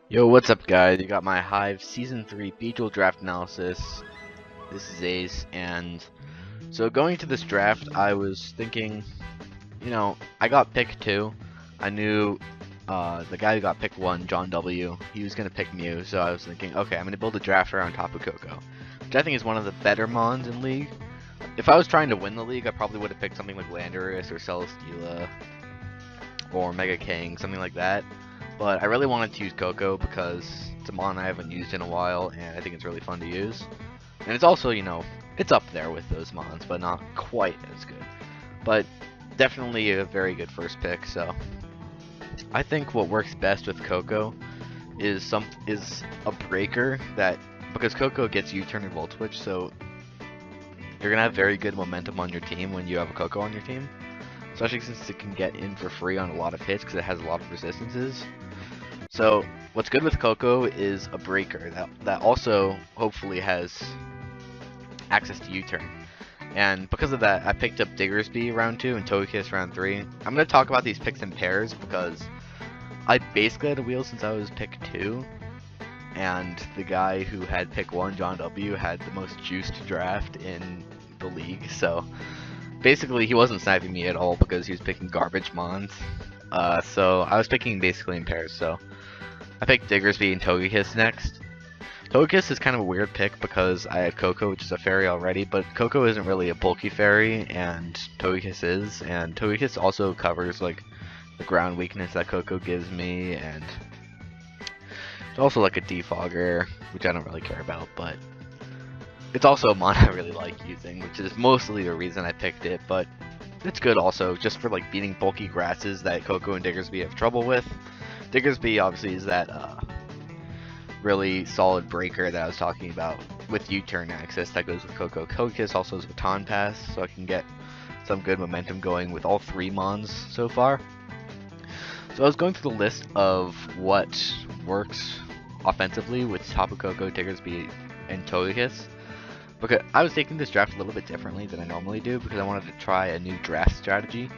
Yo, what's up guys? You got my Hive Season 3 Beedrill draft analysis. This is Ace, and so going to this draft, I was thinking, I got pick 2. I knew the guy who got pick 1, John W., he was going to pick Mew, so I was thinking, okay, I'm going to build a draft around Tapu Koko, which I think is one of the better mons in League. If I was trying to win the League, I probably would have picked something like Landorus or Celesteela or Mega King, something like that. But I really wanted to use Koko because it's a mon I haven't used in a while, and I think it's really fun to use. And it's also, it's up there with those mons, but not quite as good. But definitely a very good first pick, so I think what works best with Koko is a breaker that, because Koko gets U-turn and Volt Switch, so you're gonna have very good momentum on your team when you have a Koko on your team. Especially since it can get in for free on a lot of hits because it has a lot of resistances. So what's good with Koko is a breaker that also hopefully has access to U-turn. And because of that, I picked up Diggersby round 2 and Togekiss round 3. I'm going to talk about these picks in pairs because I basically had a wheel since I was pick 2. And the guy who had pick 1, John W., had the most juiced draft in the league. So basically, he wasn't sniping me at all because he was picking garbage mons. So I was picking basically in pairs. So I picked Diggersby and Togekiss next. Togekiss is kind of a weird pick because I had Koko, which is a fairy already, but Koko isn't really a bulky fairy, and Togekiss is. And Togekiss also covers like the ground weakness that Koko gives me, and it's also like a defogger, which I don't really care about, but it's also a mon I really like using, which is mostly the reason I picked it, but it's good also, just for like beating bulky grasses that Koko and Diggersby have trouble with. Diggersby obviously is that really solid breaker that I was talking about with U-turn access that goes with Koko. Togekiss also has Baton Pass, so I can get some good momentum going with all 3 mons so far. So I was going through the list of what works offensively with Tapu Koko, Diggersby, and Togekiss. Because I was taking this draft a little bit differently than I normally do because I wanted to try a new draft strategy.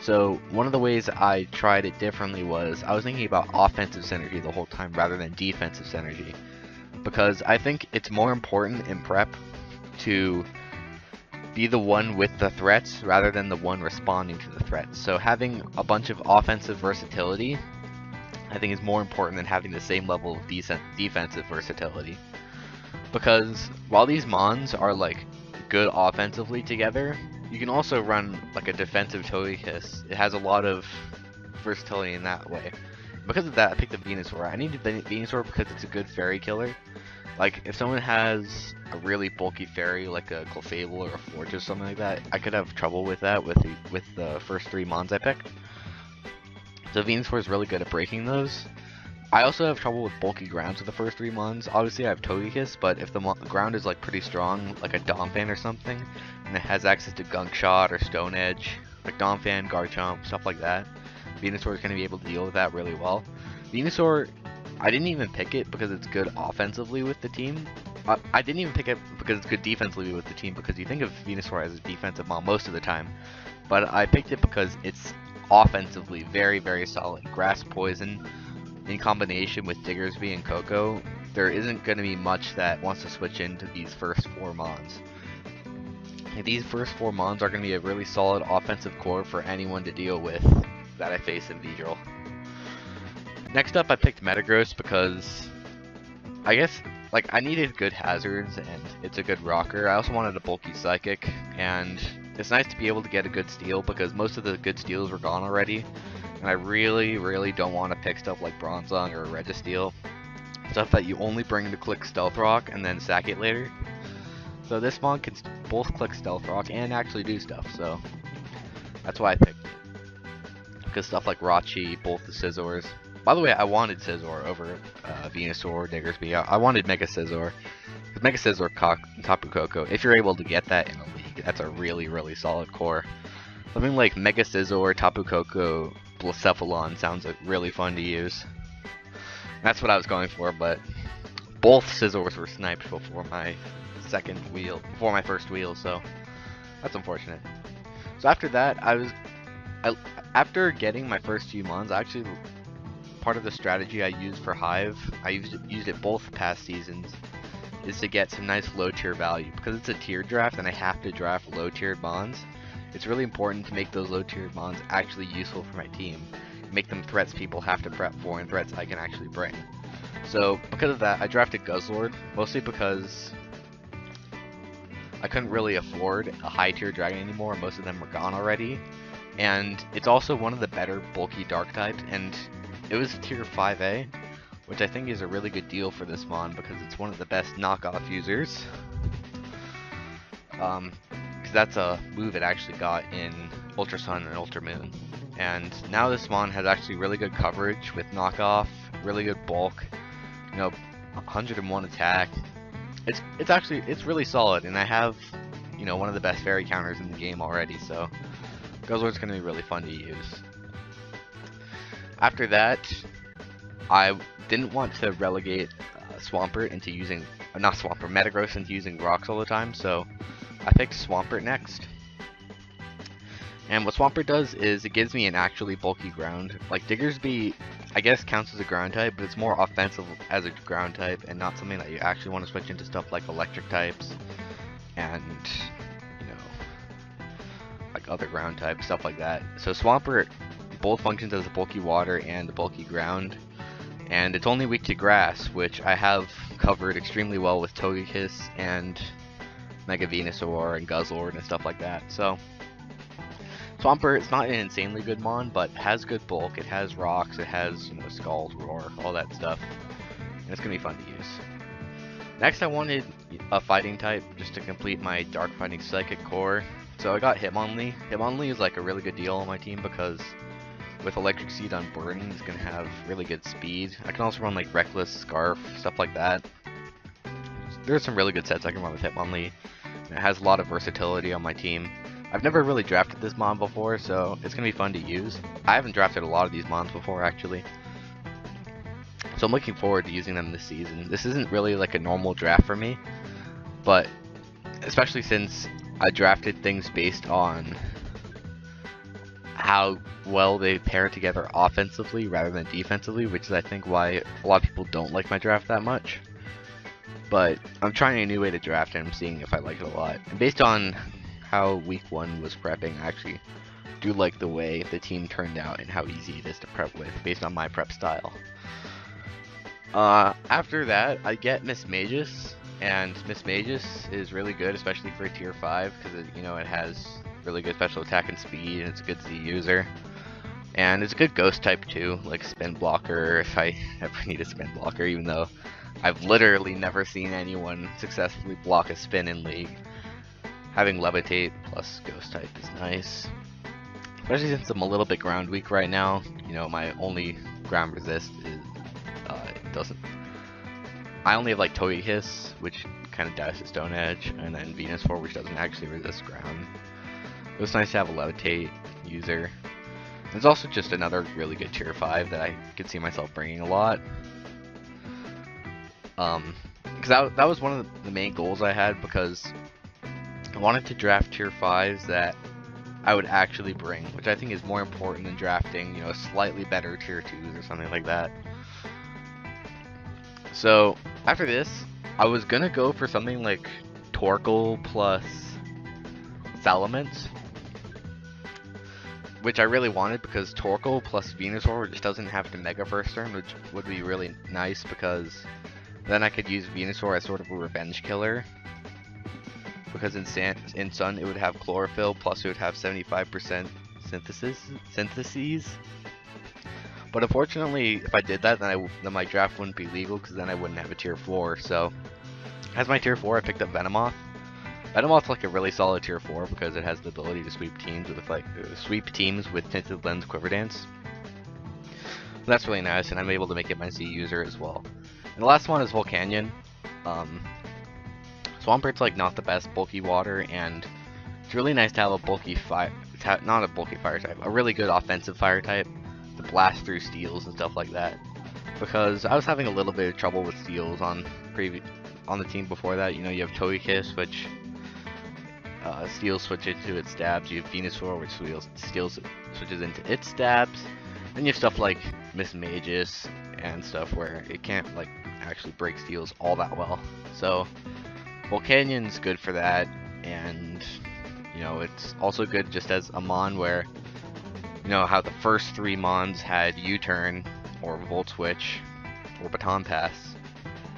So one of the ways I tried it differently was I was thinking about offensive synergy the whole time rather than defensive synergy. Because I think it's more important in prep to be the one with the threats rather than the one responding to the threats. So having a bunch of offensive versatility I think is more important than having the same level of defensive versatility. Because while these mons are like good offensively together, you can also run like a defensive Togekiss. It has a lot of versatility in that way. Because of that, I picked the Venusaur. I needed the Venusaur because it's a good fairy killer. Like, if someone has a really bulky fairy, like a Clefable or a Forge or something like that, I could have trouble with that with the first 3 mons I picked. So Venusaur is really good at breaking those. I also have trouble with bulky grounds with the first 3 mons. Obviously I have Togekiss, but if the ground is like pretty strong, like a Donphan or something, and it has access to Gunk Shot or Stone Edge, like Donphan, Garchomp, stuff like that, Venusaur is going to be able to deal with that really well. Venusaur, I didn't even pick it because it's good offensively with the team. I didn't even pick it because it's good defensively with the team, because you think of Venusaur as a defensive mon most of the time. But I picked it because it's offensively very, very solid. Grass Poison in combination with Diggersby and Koko, there isn't going to be much that wants to switch into these first 4 mons. And these first 4 mons are going to be a really solid offensive core for anyone to deal with that I face in Beedrill. Next up, I picked Metagross because I guess like I needed good hazards and it's a good rocker. I also wanted a bulky psychic, and it's nice to be able to get a good steal because most of the good steals were gone already. And I really, really don't want to pick stuff like Bronzong or Registeel. Stuff that you only bring to click Stealth Rock and then sack it later. So this mon can both click Stealth Rock and actually do stuff, so that's why I picked it. Because stuff like Rachi, both the Scizors. By the way, I wanted Scizor over Venusaur, Diggersby. I wanted Mega Scizor. Because Mega Scizor, Tapu Koko, if you're able to get that in a league, that's a really, really solid core. Something like Mega Scizor, Tapu Koko, Blacephalon sounds really fun to use. That's what I was going for, but both Scizors were sniped before my first wheel, so that's unfortunate. So after that, after getting my first few mons, I actually part of the strategy I use for Hive, I used it both past seasons, is to get some nice low tier value. Because it's a tier draft and I have to draft low tiered mons, it's really important to make those low tiered mons actually useful for my team. Make them threats people have to prep for and threats I can actually bring. So because of that, I drafted Guzzlord, mostly because I couldn't really afford a high tier dragon anymore, most of them were gone already. And it's also one of the better bulky dark types, and it was tier 5A, which I think is a really good deal for this mon because it's one of the best knockoff users. Because that's a move it actually got in Ultra Sun and Ultra Moon. And now this mon has actually really good coverage with knockoff, really good bulk, you know, 101 attack. It's really solid, and I have, you know, one of the best fairy counters in the game already, so Guzzlord's gonna be really fun to use. After that, I didn't want to relegate Swampert into using, not Swampert, Metagross into using rocks all the time, so I picked Swampert next. And what Swampert does is it gives me an actually bulky ground. Like Diggersby, I guess counts as a ground type, but it's more offensive as a ground type and not something that you actually want to switch into stuff like electric types and, you know, like other ground types, stuff like that. So Swampert both functions as a bulky water and a bulky ground, and it's only weak to grass, which I have covered extremely well with Togekiss and Mega Venusaur and Guzzlord and stuff like that. So Swampert, it's not an insanely good mon, but it has good bulk, it has rocks, it has, you know, Scald, Roar, all that stuff, and it's gonna be fun to use. Next I wanted a fighting type, just to complete my Dark Fighting Psychic core, so I got Hitmonlee. Hitmonlee is like a really good deal on my team because with Electric Seed on Burden, it's gonna have really good speed. I can also run like Reckless, Scarf, stuff like that. There's some really good sets I can run with Hitmonlee, and it has a lot of versatility on my team. I've never really drafted this mon before, so it's going to be fun to use. I haven't drafted a lot of these mons before, actually. So I'm looking forward to using them this season. This isn't really like a normal draft for me, but especially since I drafted things based on how well they pair together offensively rather than defensively, which is I think why a lot of people don't like my draft that much. But I'm trying a new way to draft and I'm seeing if I like it a lot. And based on how week 1 was prepping, I actually do like the way the team turned out and how easy it is to prep with based on my prep style. After that, I get Miss Magus, and Miss Magus is really good, especially for a tier 5, because you know, it has really good special attack and speed, and it's a good Z user. And it's a good ghost type too, like spin blocker if I ever need a spin blocker, even though I've literally never seen anyone successfully block a spin in League. Having Levitate plus Ghost type is nice. Especially since I'm a little bit ground weak right now. You know, my only ground resist is, it doesn't... I only have like Togekiss, which kind of dies to Stone Edge, and then Venusaur, which doesn't actually resist ground. It was nice to have a Levitate user. It's also just another really good tier 5 that I could see myself bringing a lot. Because that was one of the main goals I had, because I wanted to draft tier 5s that I would actually bring, which I think is more important than drafting, you know, slightly better tier 2s or something like that. So, after this, I was gonna go for something like Torkoal plus Salamence, which I really wanted because Torkoal plus Venusaur just doesn't have to Mega first turn, which would be really nice because then I could use Venusaur as sort of a revenge killer. Because in Sun it would have Chlorophyll, plus it would have 75% syntheses. But unfortunately, if I did that, then my draft wouldn't be legal, because then I wouldn't have a tier 4. So, as my tier 4, I picked up Venomoth. Venomoth's like a really solid tier 4 because it has the ability to sweep teams with Tinted Lens Quiver Dance. That's really nice, and I'm able to make it my Z user as well. And the last one is Volcanion. Swampert's like not the best bulky water, and it's really nice to have a bulky fire, not a bulky fire type, a really good offensive fire type to blast through steals and stuff like that. Because I was having a little bit of trouble with steals on the team before that. You know, you have Togekiss, which steals switch into its stabs. You have Venusaur, which steals switches into its stabs. Then you have stuff like miss Mages and stuff where it can't like actually break steals all that well. So Volcanion's good for that, and you know, it's also good just as a mon where, you know, how the first 3 mons had U-turn or Volt Switch or Baton Pass.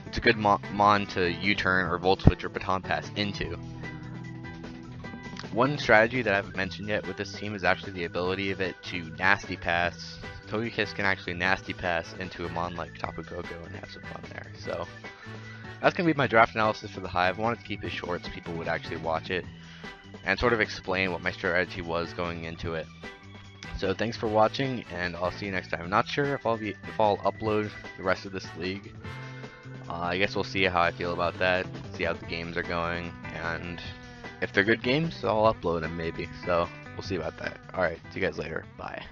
It's a good mon to U-turn or Volt Switch or Baton Pass into. One strategy that I haven't mentioned yet with this team is actually the ability of it to Nasty Pass. Togekiss can actually Nasty Pass into a mon like Tapu Koko and have some fun there. So that's going to be my draft analysis for the Hive. I wanted to keep it short so people would actually watch it and sort of explain what my strategy was going into it. So thanks for watching, and I'll see you next time. I'm not sure if I'll upload the rest of this league. I guess we'll see how I feel about that, see how the games are going, and if they're good games, I'll upload them maybe. So we'll see about that. Alright, see you guys later. Bye.